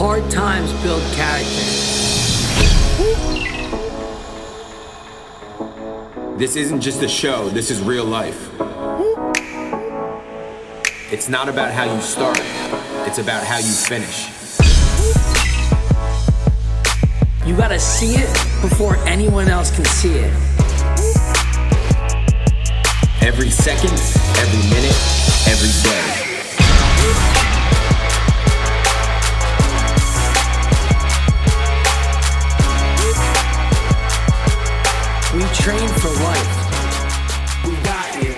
Hard times build character. This isn't just a show, this is real life. It's not about how you start, it's about how you finish. You gotta see it before anyone else can see it. Every second, every minute, every day. We train for life. We got you.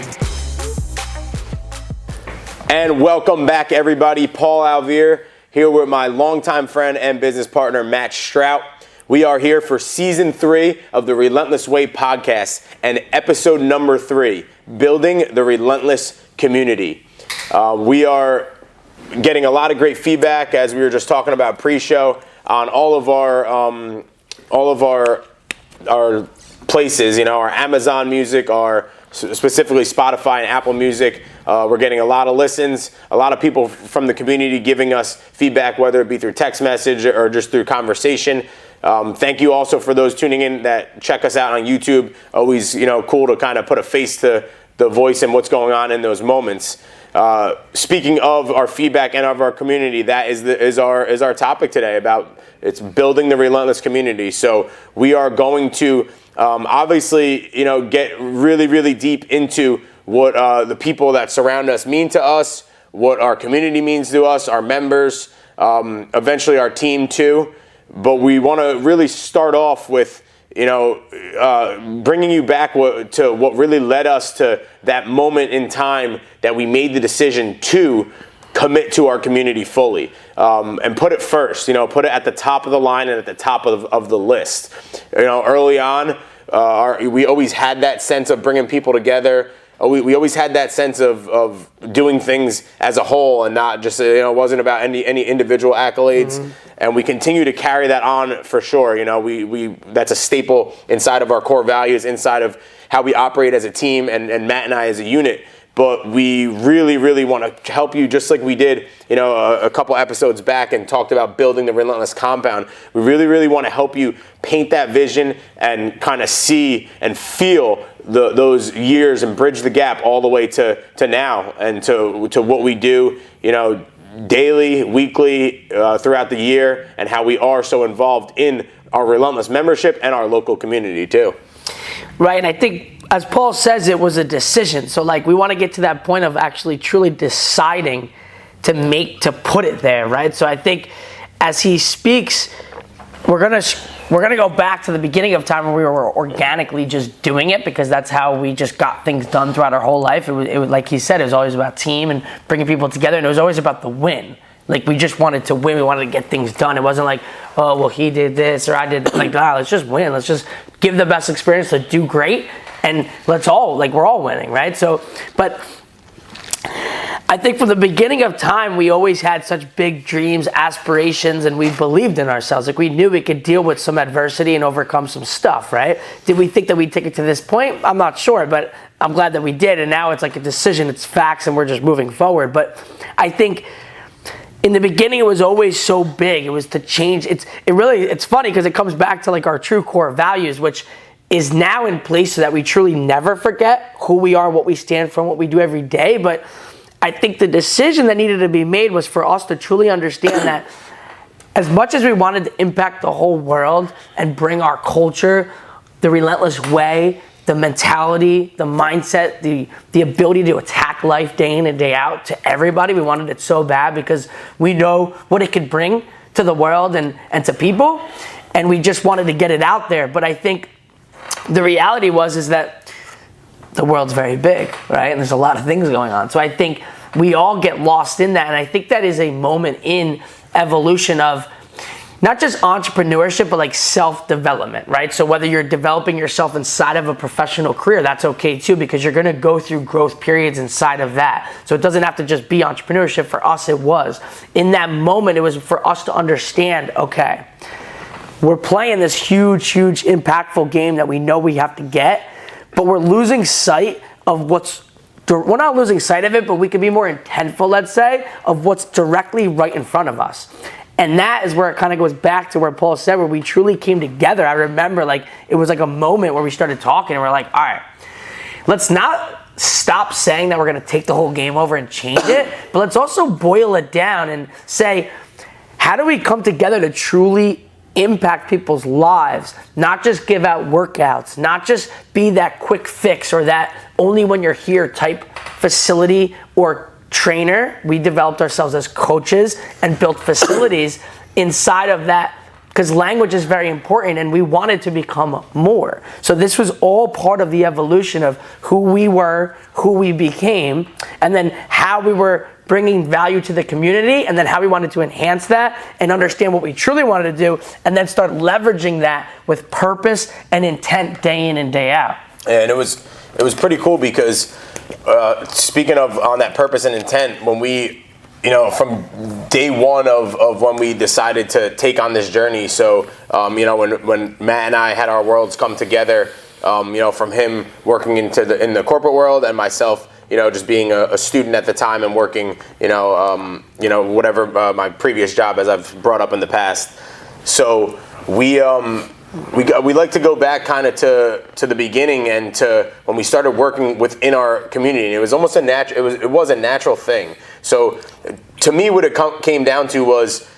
And welcome back, everybody. Paul Alvear here with my longtime friend and business partner, Matt Strout. We are here for season 3 of the Relentless Way podcast and episode number 3, Building the Relentless Community. We are getting a lot of great feedback, as we were just talking about pre-show, on all of our places, our Amazon Music, our specifically Spotify and Apple Music. We're getting a lot of listens, a lot of people from the community giving us feedback, whether it be through text message or just through conversation. Thank you also for those tuning in that check us out on YouTube. Always, cool to kind of put a face to the voice and what's going on in those moments. Speaking of our feedback and of our community, that is our topic today. It's building the relentless community. So we are going to obviously, get really, really deep into what the people that surround us mean to us, what our community means to us, our members, eventually our team too. But we want to really start off with, bringing you back to what really led us to that moment in time that we made the decision to commit to our community fully, and put it first, put it at the top of the line and at the top of the list. Early on, we always had that sense of bringing people together. We always had that sense of doing things as a whole and not just, it wasn't about any individual accolades. Mm-hmm. And we continue to carry that on for sure. We that's a staple inside of our core values, inside of how we operate as a team and Matt and I as a unit. But we really, really want to help you, just like we did, a couple episodes back and talked about building the Relentless compound. We really, really want to help you paint that vision and kind of see and feel those years and bridge the gap all the way to now and to what we do, daily, weekly, throughout the year, and how we are so involved in our Relentless membership and our local community too. Right, and I think, as Paul says, it was a decision. So we want to get to that point of actually truly deciding to put it there, right? So I think as he speaks, we're gonna go back to the beginning of time where we were organically just doing it, because that's how we just got things done throughout our whole life. It was like he said, it was always about team and bringing people together, and it was always about the win. We just wanted to win. We wanted to get things done. It wasn't like, oh, well, he did this or I did. Let's just win. Let's just give the best experience to do great. And let's all, we're all winning, right? So, but I think from the beginning of time, we always had such big dreams, aspirations, and we believed in ourselves. We knew we could deal with some adversity and overcome some stuff, right? Did we think that we'd take it to this point? I'm not sure, but I'm glad that we did. And now it's like a decision, it's facts, and we're just moving forward. But I think in the beginning, it was always so big. It was to change. It's funny because it comes back to our true core values, which is now in place so that we truly never forget who we are, what we stand for, and what we do every day. But I think the decision that needed to be made was for us to truly understand that as much as we wanted to impact the whole world and bring our culture, the relentless way, the mentality, the mindset, the ability to attack life day in and day out to everybody, we wanted it so bad because we know what it could bring to the world and to people, and we just wanted to get it out there. But I think the reality is that the world's very big, right? And there's a lot of things going on. So I think we all get lost in that. And I think that is a moment in evolution of not just entrepreneurship, but self-development, right? So whether you're developing yourself inside of a professional career, that's okay too, because you're going to go through growth periods inside of that. So it doesn't have to just be entrepreneurship. For us, it was. In that moment, it was for us to understand, okay, we're playing this huge, huge, impactful game that we know we have to get, but we're losing sight of we're not losing sight of it, but we can be more intentful, let's say, of what's directly right in front of us. And that is where it kind of goes back to where Paul said, where we truly came together. I remember it was like a moment where we started talking and we're like, all right, let's not stop saying that we're going to take the whole game over and change it, but let's also boil it down and say, how do we come together to truly impact people's lives, not just give out workouts, not just be that quick fix or that only when you're here type facility or trainer. We developed ourselves as coaches and built facilities inside of that, because language is very important and we wanted to become more. So this was all part of the evolution of who we were, who we became, and then how we were bringing value to the community, and then how we wanted to enhance that and understand what we truly wanted to do, and then start leveraging that with purpose and intent day in and day out. And it was pretty cool because speaking of on that purpose and intent, when we, from day one of when we decided to take on this journey. So, when Matt and I had our worlds come together, from him working in the corporate world and myself, just being a student at the time and working, whatever my previous job, as I've brought up in the past. So we like to go back kind of to the beginning and to when we started working within our community. It was almost it was a natural thing. So to me, what it came down to was,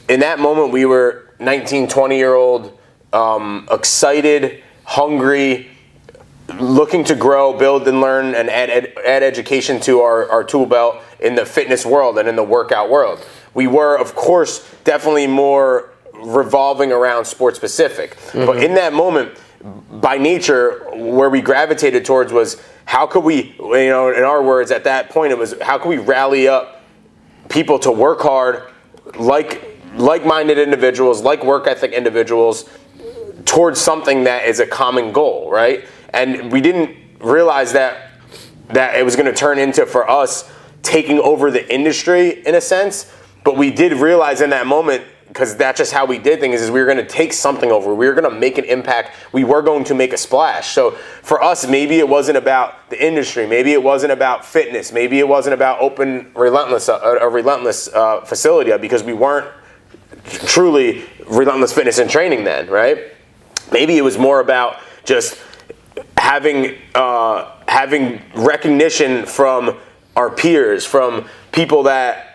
in that moment, we were 19, 20-year-old, excited, hungry, looking to grow, build and learn, and add education to our tool belt in the fitness world and in the workout world. We were, of course, definitely more revolving around sport specific. Mm-hmm. But in that moment, by nature, where we gravitated towards was, how could we, in our words at that point, it was, how could we rally up people to work hard, like-minded individuals, like work ethic individuals, towards something that is a common goal, right? And we didn't realize that it was going to turn into, for us, taking over the industry in a sense. But we did realize in that moment, because that's just how we did things, is we were going to take something over. We were going to make an impact. We were going to make a splash. So for us, maybe it wasn't about the industry. Maybe it wasn't about fitness. Maybe it wasn't about open Relentless, a Relentless facility, because we weren't truly Relentless Fitness and Training then, right? Maybe it was more about just having recognition from our peers, from people that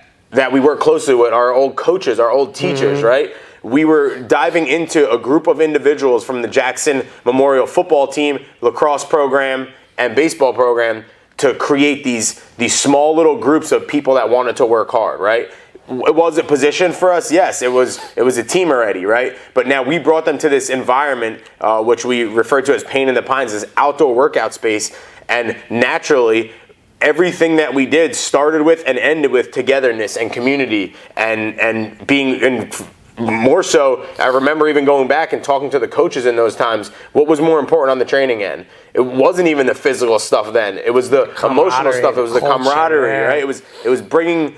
we work closely with, our old coaches, our old teachers, mm-hmm. right? We were diving into a group of individuals from the Jackson Memorial football team, lacrosse program, and baseball program to create these small little groups of people that wanted to work hard, right? It was a position for us, yes. It was a team already, right? But now we brought them to this environment, which we refer to as Pain in the Pines, this outdoor workout space, and naturally, everything that we did started with and ended with togetherness and community and being, and more so, I remember even going back and talking to the coaches in those times, what was more important on the training end? It wasn't even the physical stuff then. It was the emotional stuff. It was the camaraderie, yeah. Right? It was bringing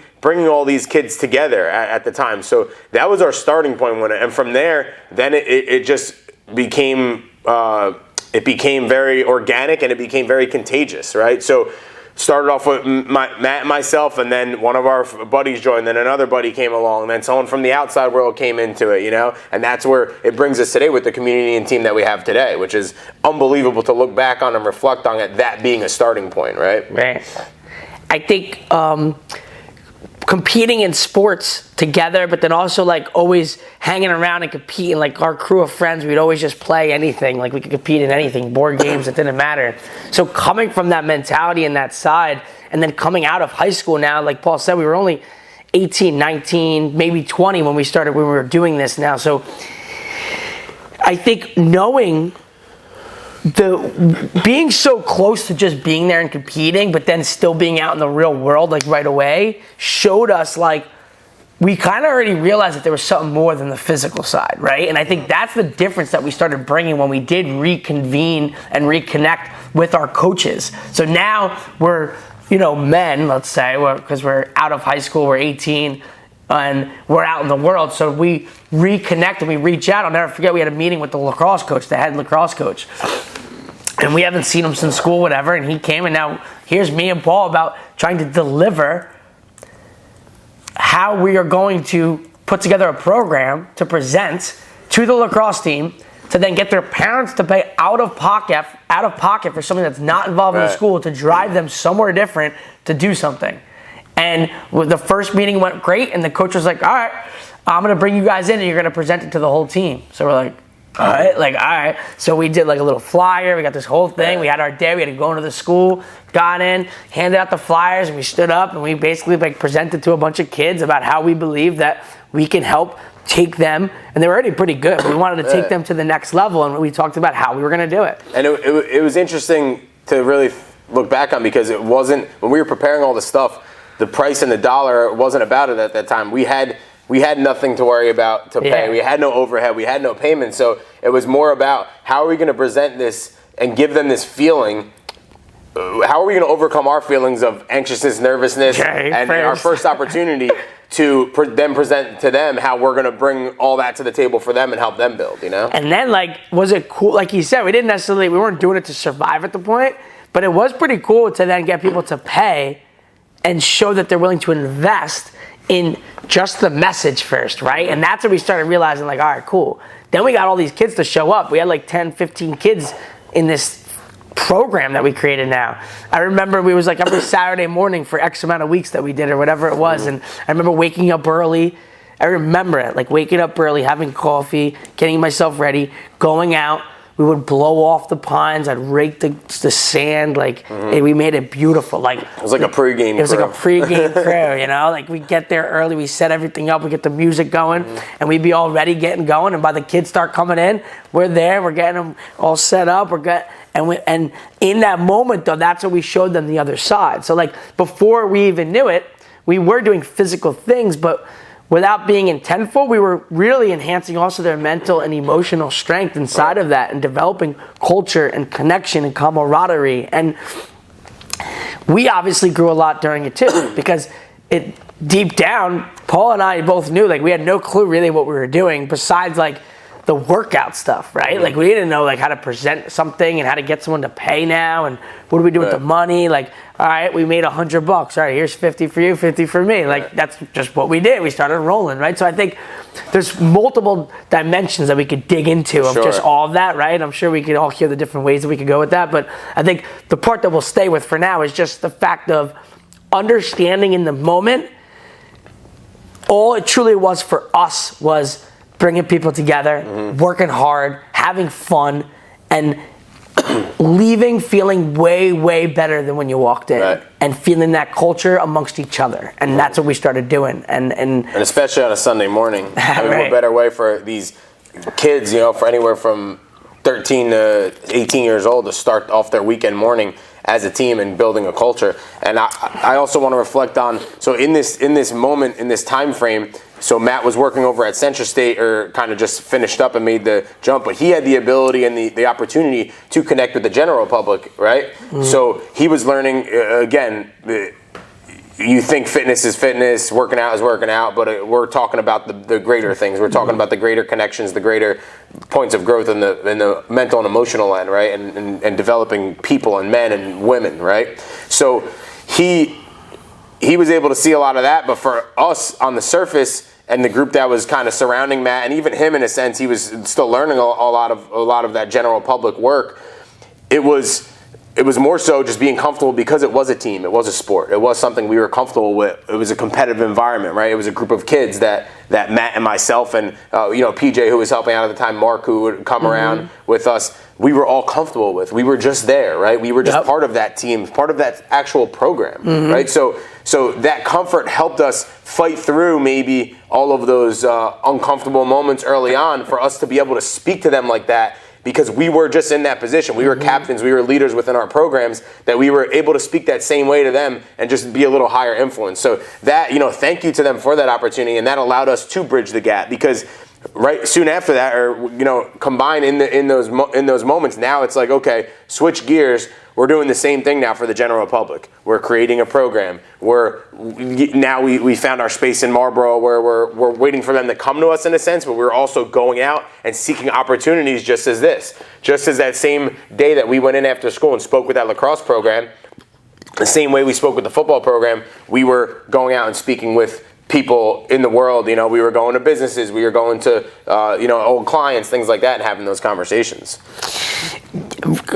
all these kids together at the time. So that was our starting point. And from there, then it just became, very organic and it became very contagious, right? So started off with Matt and myself, and then one of our buddies joined, then another buddy came along, and then someone from the outside world came into it, and that's where it brings us today with the community and team that we have today, which is unbelievable to look back on and reflect on it, that being a starting point, right? Right. I think competing in sports together, but then also always hanging around and competing, our crew of friends, we'd always just play anything, we could compete in anything, board games, it didn't matter. So coming from that mentality and that side, and then coming out of high school now, like Paul said, we were only 18, 19, maybe 20 when we were doing this now. So I think knowing being so close to just being there and competing, but then still being out in the real world right away, showed us we kind of already realized that there was something more than the physical side, right? And I think that's the difference that we started bringing when we did reconvene and reconnect with our coaches. So now we're men, let's say, because we're out of high school, we're 18, and we're out in the world, so we reconnect and we reach out. I'll never forget, we had a meeting with the lacrosse coach, the head lacrosse coach, and we haven't seen him since school, whatever, and he came, and now here's me and Paul about trying to deliver how we are going to put together a program to present to the lacrosse team to then get their parents to pay out of pocket for something that's not involved in the school to drive them somewhere different to do something. And the first meeting went great, and the coach was like, all right, I'm going to bring you guys in, and you're going to present it to the whole team. So we're like, all right. So we did like a little flyer. We got this whole thing. We had our day. We had to go into the school, got in, handed out the flyers, and we stood up, and we basically like presented to a bunch of kids about how we believe that we can help take them, and they were already pretty good. We wanted to take them to the next level, and we talked about how we were going to do it. And it was interesting to really look back on, because it wasn't, when we were preparing all the stuff, the price and the dollar wasn't about it at that time. We had nothing to worry about to pay. We had no overhead. We had no payment. So it was more about how are we going to present this and give them this feeling. How are we going to overcome our feelings of anxiousness, nervousness, and our first opportunity to then present to them how we're going to bring all that to the table for them and help them build, you know? And then, like, was it cool? Like you said, we weren't doing it to survive at the point, but it was pretty cool to then get people to pay and show that they're willing to invest in just the message first, right? And that's when we started realizing, like, all right, cool. Then we got all these kids to show up. We had like 10, 15 kids in this program that we created now. I remember it was like every Saturday morning for X amount of weeks that we did or whatever it was. And I remember waking up early. I remember it, like waking up early, having coffee, getting myself ready, going out. We would blow off the pines. I'd rake the sand. Like, and we made it beautiful. Like, it was like a pregame crew. It was like a pregame crew, you know? Like, we get there early. We set everything up. We get the music going. And we'd be all ready, getting going. And by the kids start coming in, we're there. We're getting them all set up. And in that moment, though, that's when we showed them the other side. So, like, before we even knew it, we were doing physical things, but without being intentful, we were really enhancing also their mental and emotional strength inside of that and developing culture and connection and camaraderie. And we obviously grew a lot during it too, because it deep down, Paul and I both knew, like, we had no clue really what we were doing besides like the workout stuff, right? Like, we didn't know like how to present something and how to get someone to pay now, and what do we do with the money? Like, all right, we made $100. All right, here's 50 for you, 50 for me. Like, that's just what we did. We started rolling, right? So I think there's multiple dimensions that we could dig into of just all of that, right? I'm sure we could all hear the different ways that we could go with that, but I think the part that we'll stay with for now is just the fact of understanding in the moment. All it truly was for us was bringing people together, working hard, having fun, and leaving feeling way, way better than when you walked in, and feeling that culture amongst each other. And that's what we started doing. And especially on a Sunday morning. I mean, what better way for these kids, you know, for anywhere from 13 to 18 years old to start off their weekend morning as a team and building a culture. And I also want to reflect on, so in this moment, in this time frame, so Matt was working over at Central State, or kind of just finished up and made the jump, but he had the ability and the opportunity to connect with the general public, right? So he was learning, again, you think fitness is fitness, working out is working out, but we're talking about the greater things. We're talking about the greater connections, the greater points of growth in the mental and emotional end, right? And developing people and men and women, right? So he was able to see a lot of that, but for us on the surface and the group that was kind of surrounding Matt, and even him in a sense, he was still learning a lot of that general public work. It was more so just being comfortable because it was a team, it was a sport, it was something we were comfortable with. It was a competitive environment, right? It was a group of kids that Matt and myself and PJ, who was helping out at the time, Mark, who would come around with us, we were all comfortable with. We were just there, right? We were just part of that team, part of that actual program, right? So that comfort helped us fight through maybe all of those uncomfortable moments early on, for us to be able to speak to them like that, because we were just in that position. We were captains, we were leaders within our programs, that we were able to speak that same way to them and just be a little higher influence. So that, thank you to them for that opportunity, and that allowed us to bridge the gap, because right soon after that, or combined in those moments, now it's like, okay, switch gears. We're doing the same thing now for the general public. We're creating a program. We found our space in Marlboro, where we're waiting for them to come to us in a sense, but we're also going out and seeking opportunities, just as that same day that we went in after school and spoke with that lacrosse program, the same way we spoke with the football program, we were going out and speaking with people in the world. You know, we were going to businesses, we were going to old clients, things like that, and having those conversations.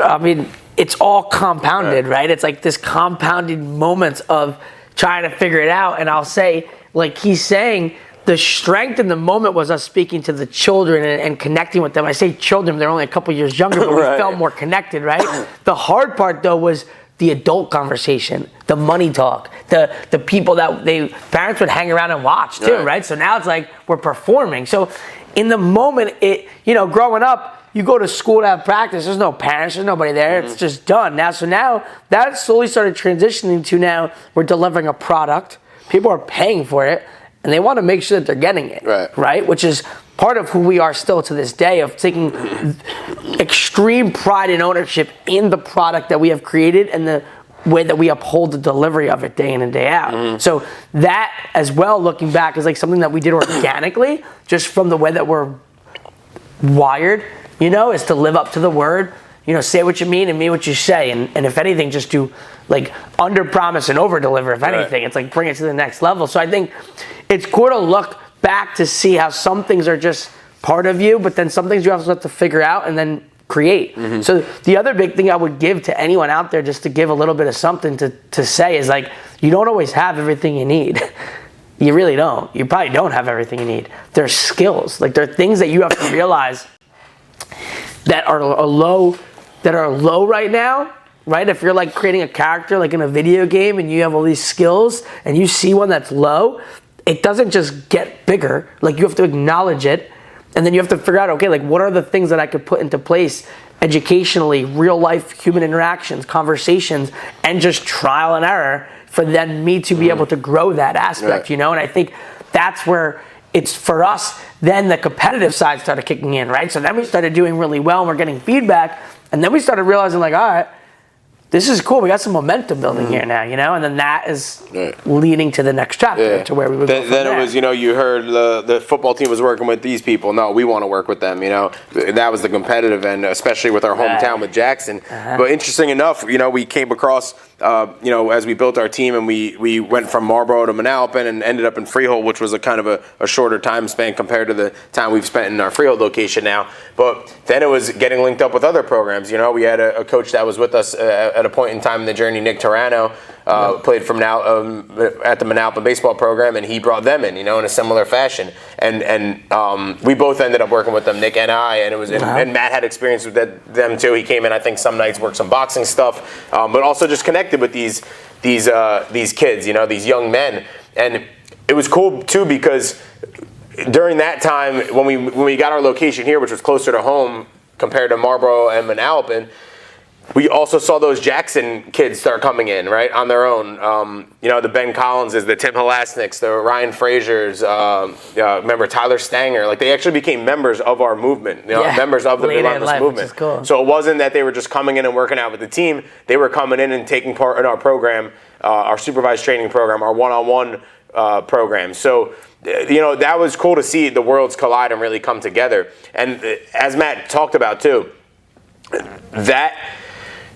I mean, it's all compounded, right? It's like this compounded moments of trying to figure it out. And I'll say, like he's saying, the strength in the moment was us speaking to the children and connecting with them. I say children, they're only a couple years younger, but we felt more connected, right? The hard part, though, was the adult conversation, the money talk, the people that parents would hang around and watch too, right? So now it's like we're performing. So in the moment, growing up, you go to school to have practice. There's no parents. There's nobody there. It's just done. So now that slowly started transitioning to now we're delivering a product. People are paying for it, and they want to make sure that they're getting it, right? Which is part of who we are still to this day, of taking extreme pride and ownership in the product that we have created and the way that we uphold the delivery of it day in and day out. So that as well, looking back, is like something that we did organically, just from the way that we're wired, is to live up to the word, say what you mean and mean what you say. And if anything, just do like under promise and over deliver. If anything, it's like bring it to the next level. So I think it's cool to look back to see how some things are just part of you, but then some things you also have to figure out and then create. So the other big thing I would give to anyone out there, just to give a little bit of something to say, is like, you don't always have everything you need. You really don't. You probably don't have everything you need. There's skills. Like, there are things that you have to realize that are low right now, right? If you're like creating a character like in a video game and you have all these skills and you see one that's low, it doesn't just get bigger. Like, you have to acknowledge it, and then you have to figure out, okay, like, what are the things that I could put into place educationally, real life human interactions, conversations, and just trial and error for then me to be able to grow that aspect, And I think that's where it's for us, then the competitive side started kicking in, right? So then we started doing really well and we're getting feedback, and then we started realizing, like, all right, this is cool. We got some momentum building here now, And then that is leading to the next chapter, to where we would go from then there. it was, you heard the football team was working with these people. No, we want to work with them, That was the competitive end, especially with our hometown with Jackson. But interesting enough, we came across, as we built our team, and we went from Marlboro to Manalapan and ended up in Freehold, which was a kind of a shorter time span compared to the time we've spent in our Freehold location now. But then it was getting linked up with other programs. We had a coach that was with us at a point in time in the journey, Nick Turano, played from now at the Manalapan baseball program, and he brought them in, in a similar fashion. And we both ended up working with them, Nick and I, and it was and Matt had experience with them too. He came in, I think, some nights, worked some boxing stuff, but also just connected with these kids, these young men. And it was cool too, because during that time, when we got our location here, which was closer to home compared to Marlboro and Manalapan, we also saw those Jackson kids start coming in, right, on their own. The Ben Collinses, the Tim Halasniks, the Ryan Frazier's, remember Tyler Stanger. Like, they actually became members of our movement, members of the Relentless movement. Cool. So it wasn't that they were just coming in and working out with the team. They were coming in and taking part in our program, our supervised training program, our one-on-one program. So, that was cool to see the worlds collide and really come together. And as Matt talked about too,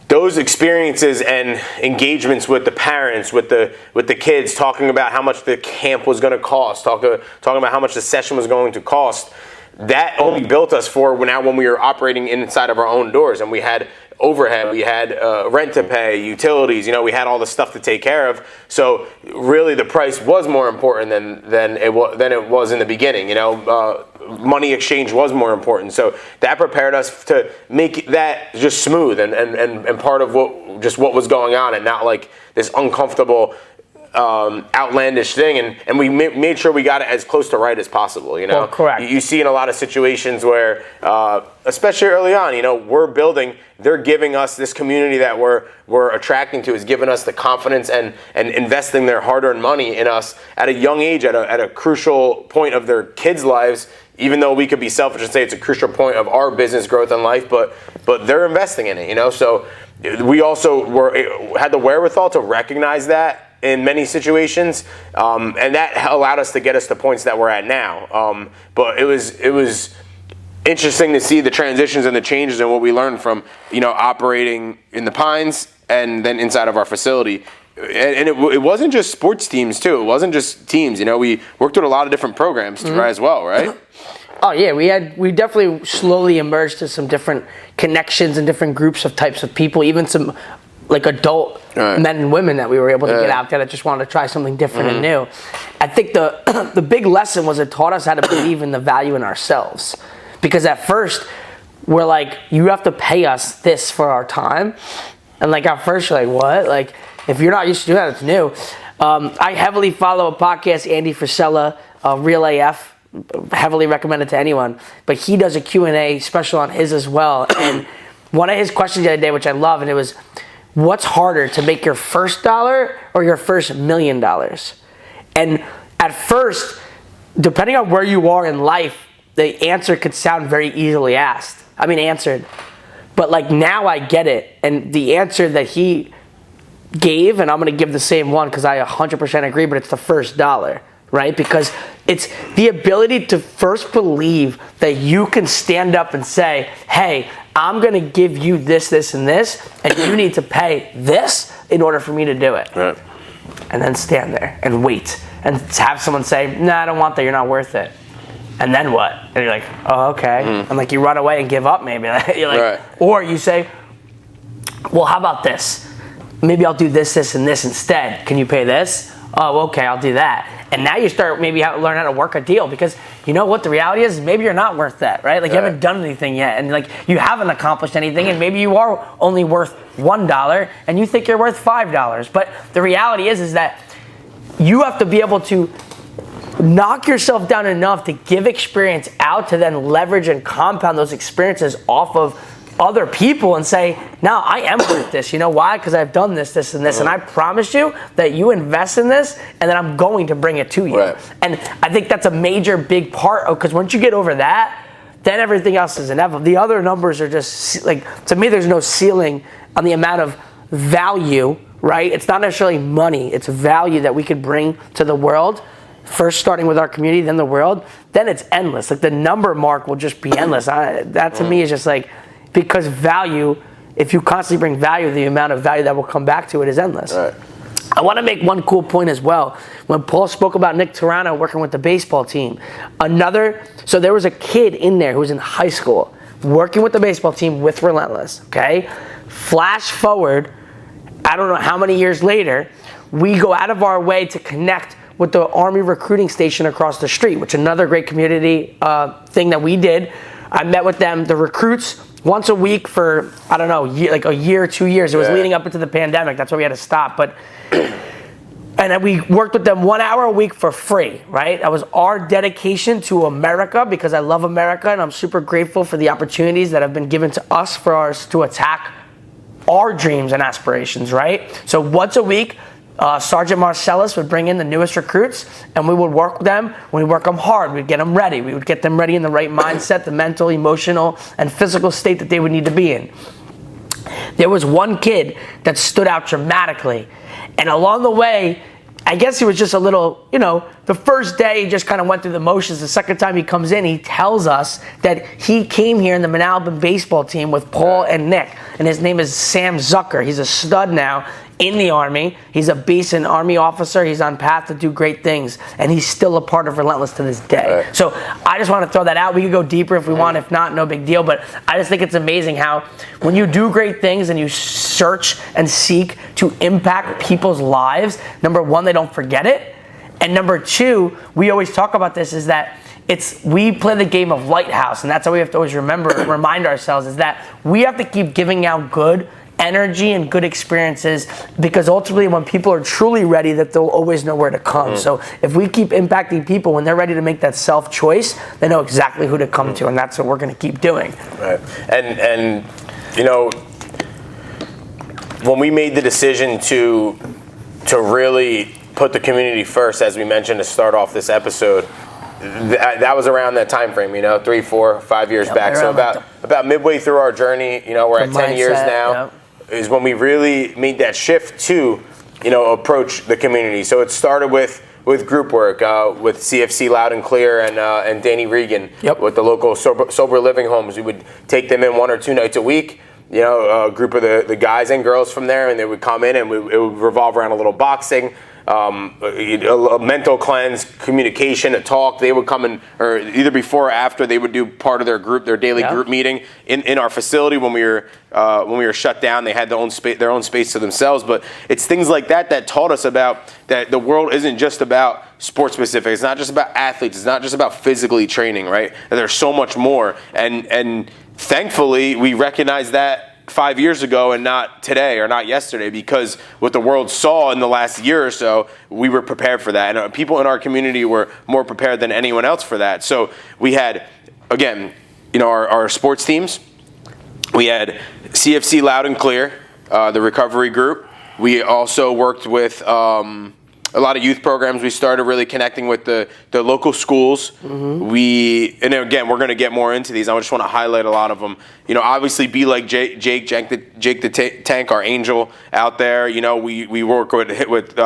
those experiences and engagements with the parents, with the kids, talking about how much the camp was going to cost, talking about how much the session was going to cost, that only built us for now when we were operating inside of our own doors, and we had overhead, we had rent to pay, utilities, we had all the stuff to take care of. So really, the price was more important than it was in the beginning. Money exchange was more important. So that prepared us to make that just smooth and part of what was going on, and not like this uncomfortable, outlandish thing, and we made sure we got it as close to right as possible. Well, correct. You see in a lot of situations where, especially early on, we're building. They're giving us this community that we're attracting to, is giving us the confidence and investing their hard-earned money in us at a young age, at a crucial point of their kids' lives. Even though we could be selfish and say it's a crucial point of our business growth in life, but they're investing in it. So we also had the wherewithal to recognize that in many situations, and that allowed us to get us to points that we're at now. But it was interesting to see the transitions and the changes and what we learned from operating in the Pines and then inside of our facility. And it wasn't just sports teams too. It wasn't just teams. You know, we worked with a lot of different programs as well, right? Oh yeah, we definitely slowly emerged to some different connections and different groups of types of people, even some like adult men and women that we were able to get out there that just wanted to try something different and new. I think the big lesson was it taught us how to believe in the value in ourselves. Because at first, we're like, you have to pay us this for our time. And like at first you're like, what? Like if you're not used to doing that, it's new. I heavily follow a podcast, Andy Frisella, Real AF. Heavily recommended to anyone. But he does a Q&A special on his as well. And one of his questions the other day, which I love, and it was, what's harder, to make your first $1 or your first $1 million? And at first, depending on where you are in life, the answer could sound very easily answered. But like now I get it. And the answer that he gave, and I'm going to give the same one because I 100% agree, but it's the first $1, right? Because it's the ability to first believe that you can stand up and say, hey, I'm going to give you this, this, and this, and you need to pay this in order for me to do it. Right. And then stand there and wait and have someone say, no, I don't want that, you're not worth it. And then what? And you're like, oh, okay. And like you run away and give up maybe. You're like, or you say, well, how about this? Maybe I'll do this, this, and this instead. Can you pay this? Oh, okay, I'll do that. And now you start maybe learn how to work a deal, because you know what the reality is? Maybe you're not worth that, right? Like you haven't done anything yet, and like you haven't accomplished anything, and maybe you are only worth $1 and you think you're worth $5. But the reality is that you have to be able to knock yourself down enough to give experience out to then leverage and compound those experiences off of other people and say, no, I am worth this. You know why? Because I've done this, this, and this. And I promise you that you invest in this and then I'm going to bring it to you. Right. And I think that's a major big part of, because once you get over that, then everything else is inevitable. The other numbers are just like, to me, there's no ceiling on the amount of value, right? It's not necessarily money. It's value that we could bring to the world. First starting with our community, then the world, then it's endless. Like the number mark will just be endless. That to me is just like, because value, if you constantly bring value, the amount of value that will come back to it is endless. Right. I want to make one cool point as well. When Paul spoke about Nick Tarano working with the baseball team, so there was a kid in there who was in high school working with the baseball team with Relentless, okay? Flash forward, I don't know how many years later, we go out of our way to connect with the Army recruiting station across the street, which is another great community thing that we did. I met with them, the recruits, once a week for, I don't know, like a year, 2 years. It was leading up into the pandemic. That's why we had to stop. But and then we worked with them 1 hour a week for free, right? That was our dedication to America, because I love America and I'm super grateful for the opportunities that have been given to us for us to attack our dreams and aspirations, right? So once a week, Sergeant Marcellus would bring in the newest recruits, and we would work with them. When we work them hard, we'd get them ready. We would get them ready in the right mindset, the mental, emotional, and physical state that they would need to be in. There was one kid that stood out dramatically, and along the way, I guess he was just a little, the first day he just kind of went through the motions. The second time he comes in, he tells us that he came here in the Manalapan baseball team with Paul and Nick, and his name is Sam Zucker. He's a stud now in the Army. He's a beast, an Army officer. He's on path to do great things, and he's still a part of Relentless to this day. Right. So I just want to throw that out. We could go deeper if we want. If not, no big deal. But I just think it's amazing how when you do great things and you search and seek to impact people's lives, number one, they don't forget it. And number two, we always talk about this, is that we play the game of lighthouse, and that's how we have to always remind ourselves, is that we have to keep giving out good energy and good experiences, because ultimately when people are truly ready, that they'll always know where to come. So if we keep impacting people when they're ready to make that self-choice, they know exactly who to come to, and that's what we're going to keep doing. Right. And when we made the decision to really put the community first, as we mentioned to start off this episode, that was around that time frame, 3, 4, 5 years back. So about midway through our journey, we're at 10 years now, is when we really made that shift to, approach the community. So it started with group work, with CFC Loud and Clear and Danny Regan with the local sober living homes. We would take them in 1 or 2 nights a week. a group of the guys and girls from there, and they would come in, and it would revolve around a little boxing, a mental cleanse, communication, a talk. They would come in, or either before or after, they would do part of their daily group meeting in our facility when we were shut down. They had their own space to themselves. But it's things like that taught us about that the world isn't just about sports specific. It's not just about athletes. It's not just about physically training, right? And there's so much more. And thankfully, we recognize that 5 years ago and not today or not yesterday, because what the world saw in the last year or so, we were prepared for that. And people in our community were more prepared than anyone else for that. So we had, again, our sports teams. We had CFC Loud and Clear, the recovery group. We also worked with a lot of youth programs. We started really connecting with the local schools. Mm-hmm. And again, we're going to get more into these. I just want to highlight a lot of them. Obviously, Be Like Jake the Tank, our angel out there. We work with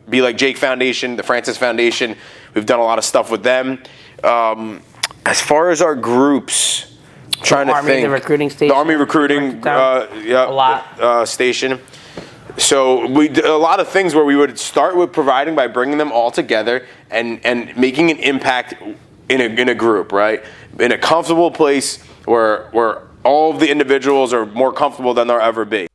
Be Like Jake Foundation, the Francis Foundation. We've done a lot of stuff with them. As far as our groups, trying to think. The recruiting station. The Army recruiting, a lot. Station. So we did a lot of things where we would start with providing by bringing them all together and making an impact in a group, right? In a comfortable place where all of the individuals are more comfortable than they'll ever be.